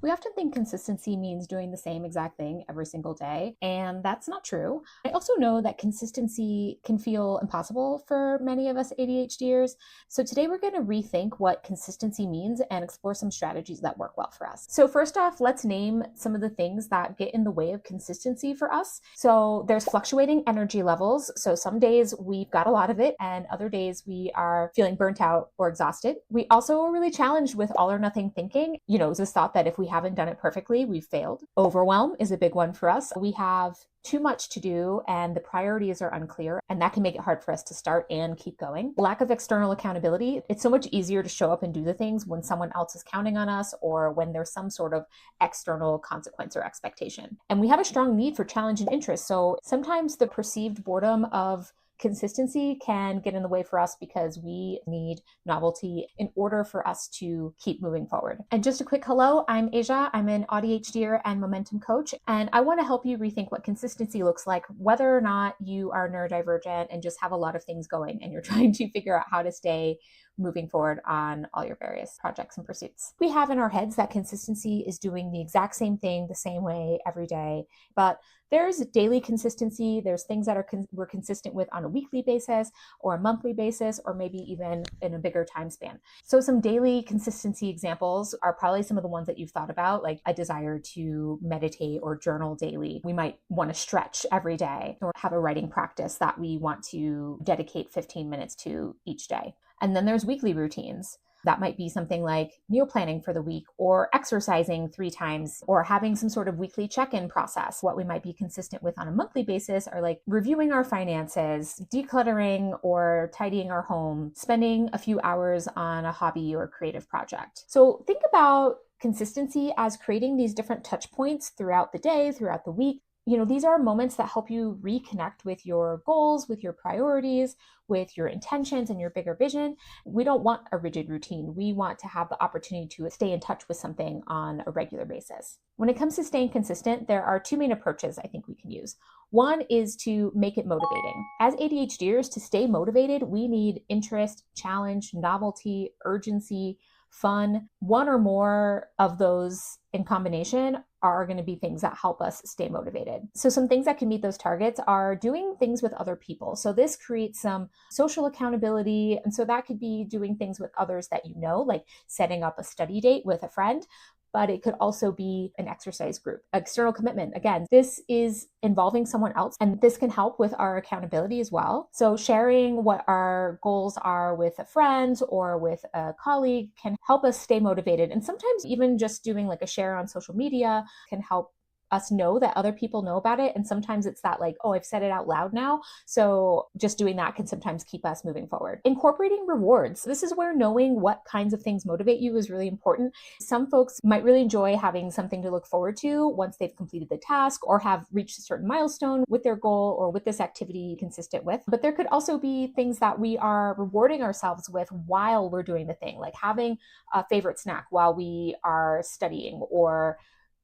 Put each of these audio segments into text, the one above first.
We often think consistency means doing the same exact thing every single day, and that's not true. I also know that consistency can feel impossible for many of us ADHDers. So today we're going to rethink what consistency means and explore some strategies that work well for us. So first off, let's name some of the things that get in the way of consistency for us. So there's fluctuating energy levels. So some days we've got a lot of it, and other days we are feeling burnt out or exhausted. We also are really challenged with all or nothing thinking. This thought that if we haven't done it perfectly, we've failed. Overwhelm is a big one for us. We have too much to do and the priorities are unclear, and that can make it hard for us to start and keep going. Lack of external accountability. It's so much easier to show up and do the things when someone else is counting on us or when there's some sort of external consequence or expectation. And we have a strong need for challenge and interest. So sometimes the perceived boredom of consistency can get in the way for us because we need novelty in order for us to keep moving forward. And just a quick hello, I'm Asia. I'm an AuDHDer and momentum coach, and I want to help you rethink what consistency looks like, whether or not you are neurodivergent and just have a lot of things going and you're trying to figure out how to stay moving forward on all your various projects and pursuits. We have in our heads that consistency is doing the exact same thing the same way every day, but there's daily consistency. There's things that we're consistent with on a weekly basis or a monthly basis, or maybe even in a bigger time span. So some daily consistency examples are probably some of the ones that you've thought about, like a desire to meditate or journal daily. We might want to stretch every day or have a writing practice that we want to dedicate 15 minutes to each day. And then there's weekly routines. That might be something like meal planning for the week or exercising 3 times or having some sort of weekly check-in process. What we might be consistent with on a monthly basis are like reviewing our finances, decluttering or tidying our home, spending a few hours on a hobby or creative project. So think about consistency as creating these different touch points throughout the day, throughout the week. These are moments that help you reconnect with your goals, with your priorities, with your intentions and your bigger vision. We don't want a rigid routine. We want to have the opportunity to stay in touch with something on a regular basis. When it comes to staying consistent, there are 2 main approaches I think we can use. One is to make it motivating. As ADHDers, to stay motivated, we need interest, challenge, novelty, urgency, fun. One or more of those in combination are going to be things that help us stay motivated. So some things that can meet those targets are doing things with other people. So this creates some social accountability. And so that could be doing things with others that like setting up a study date with a friend. But it could also be an exercise group. External commitment, again, this is involving someone else, and this can help with our accountability as well. So sharing what our goals are with a friend or with a colleague can help us stay motivated. And sometimes even just doing like a share on social media can help us know that other people know about it. And sometimes it's that like, oh, I've said it out loud now. So just doing that can sometimes keep us moving forward. Incorporating rewards. This is where knowing what kinds of things motivate you is really important. Some folks might really enjoy having something to look forward to once they've completed the task or have reached a certain milestone with their goal or with this activity consistent with. But there could also be things that we are rewarding ourselves with while we're doing the thing, like having a favorite snack while we are studying, or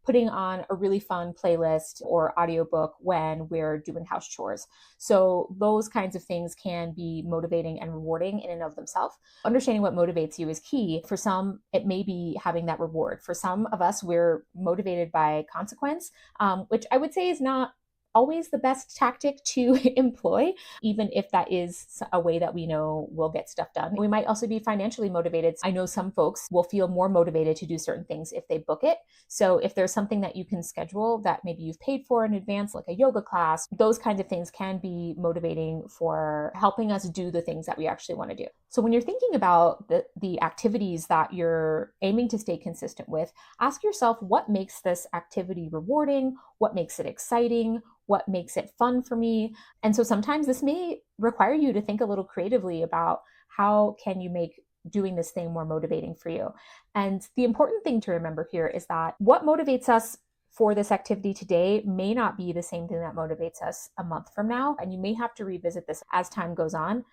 putting on a really fun playlist or audiobook when we're doing house chores. So those kinds of things can be motivating and rewarding in and of themselves. Understanding what motivates you is key. For some, it may be having that reward. For some of us, we're motivated by consequence, which I would say is not always the best tactic to employ, even if that is a way that we know we'll get stuff done. We might also be financially motivated. I know some folks will feel more motivated to do certain things if they book it. So if there's something that you can schedule that maybe you've paid for in advance, like a yoga class, those kinds of things can be motivating for helping us do the things that we actually want to do. So when you're thinking about the activities that you're aiming to stay consistent with, ask yourself what makes this activity rewarding, what makes it exciting, what makes it fun for me. And so sometimes this may require you to think a little creatively about how can you make doing this thing more motivating for you. And the important thing to remember here is that what motivates us for this activity today may not be the same thing that motivates us a month from now. And you may have to revisit this as time goes on,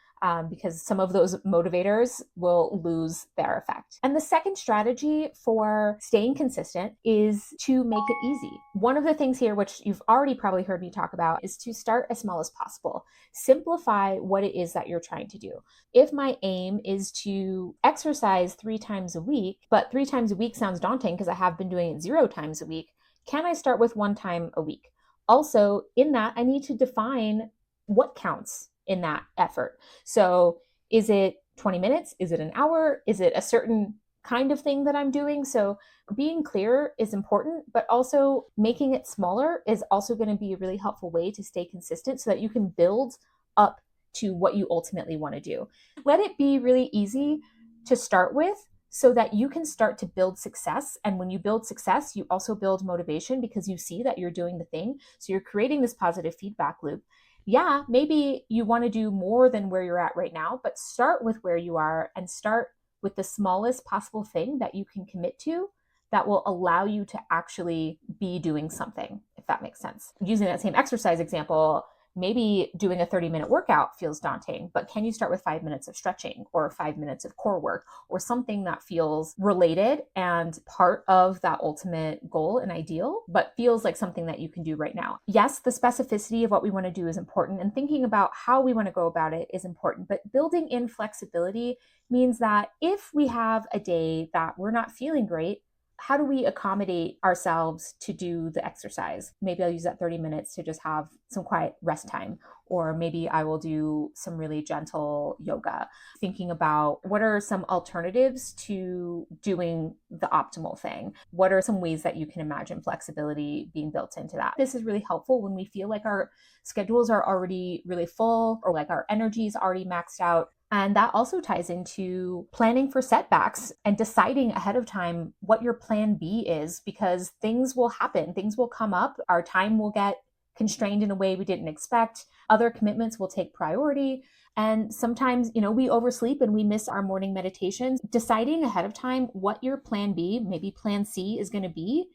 because some of those motivators will lose their effect. And the second strategy for staying consistent is to make it easy. One of the things here, which you've already probably heard me talk about, is to start as small as possible. Simplify what it is that you're trying to do. If my aim is to exercise 3 times a week, but 3 times a week sounds daunting because I have been doing it 0 times a week, can I start with 1 time a week? Also, in that, I need to define what counts in that effort. So is it 20 minutes? Is it an hour? Is it a certain kind of thing that I'm doing? So being clear is important, but also making it smaller is also going to be a really helpful way to stay consistent so that you can build up to what you ultimately want to do. Let it be really easy to start with so that you can start to build success. And when you build success, you also build motivation because you see that you're doing the thing. So you're creating this positive feedback loop. Yeah, maybe you want to do more than where you're at right now, but start with where you are and start with the smallest possible thing that you can commit to that will allow you to actually be doing something, if that makes sense. Using that same exercise example, maybe doing a 30-minute workout feels daunting, but can you start with 5 minutes of stretching or 5 minutes of core work or something that feels related and part of that ultimate goal and ideal, but feels like something that you can do right now? Yes, the specificity of what we want to do is important, and thinking about how we want to go about it is important, but building in flexibility means that if we have a day that we're not feeling great, how do we accommodate ourselves to do the exercise? Maybe I'll use that 30 minutes to just have some quiet rest time, or maybe I will do some really gentle yoga. Thinking about what are some alternatives to doing the optimal thing? What are some ways that you can imagine flexibility being built into that? This is really helpful when we feel like our schedules are already really full or like our energy is already maxed out. And that also ties into planning for setbacks and deciding ahead of time what your plan B is, because things will happen, things will come up, our time will get constrained in a way we didn't expect, other commitments will take priority. And sometimes, we oversleep and we miss our morning meditations. Deciding ahead of time what your plan B, maybe plan C is going to be,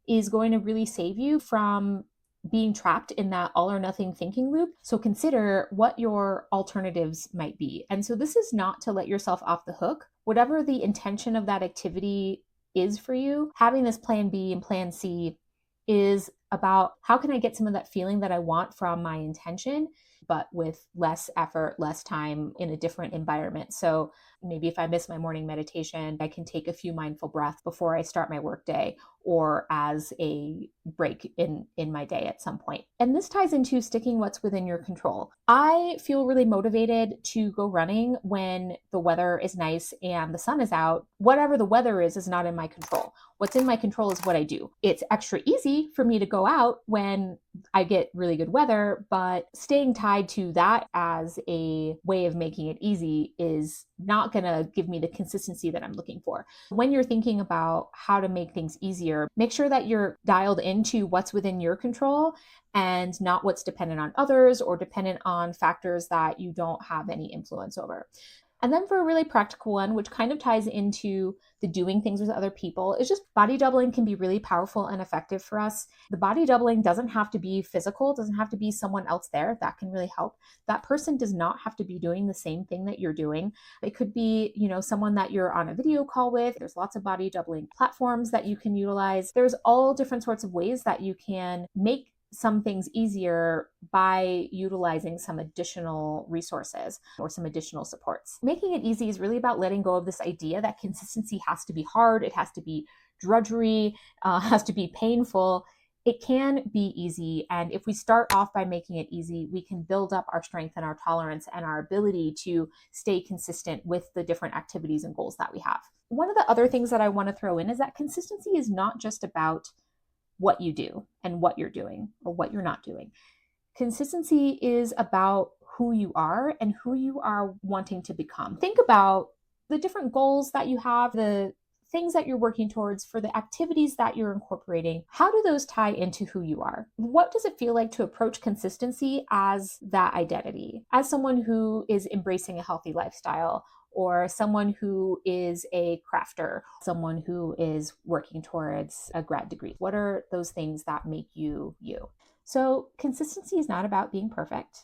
is going to really save you from being trapped in that all or nothing thinking loop. So consider what your alternatives might be. And so this is not to let yourself off the hook. Whatever the intention of that activity is for you, having this plan B and plan C is about how can I get some of that feeling that I want from my intention, but with less effort, less time in a different environment. So maybe if I miss my morning meditation, I can take a few mindful breaths before I start my workday or as a break in my day at some point. And this ties into sticking what's within your control. I feel really motivated to go running when the weather is nice and the sun is out. Whatever the weather is not in my control. What's in my control is what I do. It's extra easy for me to go out when I get really good weather, but staying tied to that as a way of making it easy is not going to give me the consistency that I'm looking for. When you're thinking about how to make things easier, make sure that you're dialed into what's within your control and not what's dependent on others or dependent on factors that you don't have any influence over. And then for a really practical one, which kind of ties into the doing things with other people, is just body doubling can be really powerful and effective for us. The body doubling doesn't have to be physical, doesn't have to be someone else there. That can really help. That person does not have to be doing the same thing that you're doing. It could be, someone that you're on a video call with. There's lots of body doubling platforms that you can utilize. There's all different sorts of ways that you can make some things easier by utilizing some additional resources or some additional supports. Making it easy is really about letting go of this idea that consistency has to be hard, it has to be drudgery, has to be painful. It can be easy. And if we start off by making it easy, we can build up our strength and our tolerance and our ability to stay consistent with the different activities and goals that we have. One of the other things that I want to throw in is that consistency is not just about what you do and what you're doing or what you're not doing. Consistency is about who you are and who you are wanting to become. Think about the different goals that you have, the things that you're working towards, for the activities that you're incorporating. How do those tie into who you are? What does it feel like to approach consistency as that identity, as someone who is embracing a healthy lifestyle, or someone who is a crafter, someone who is working towards a grad degree? What are those things that make you you? So, consistency is not about being perfect.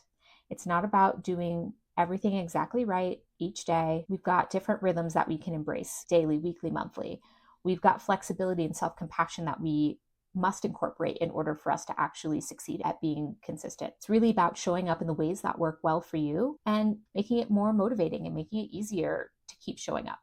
It's not about doing everything exactly right each day. We've got different rhythms that we can embrace daily, weekly, monthly. We've got flexibility and self compassion that we must incorporate in order for us to actually succeed at being consistent. It's really about showing up in the ways that work well for you and making it more motivating and making it easier to keep showing up.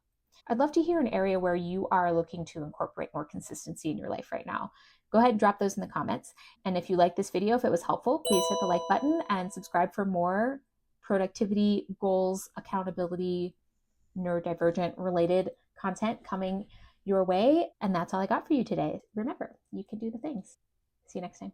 I'd love to hear an area where you are looking to incorporate more consistency in your life right now. Go ahead and drop those in the comments. And if you like this video, if it was helpful, please hit the like button and subscribe for more productivity, goals, accountability, neurodivergent related content coming your way. And that's all I got for you today. Remember, you can do the things. See you next time.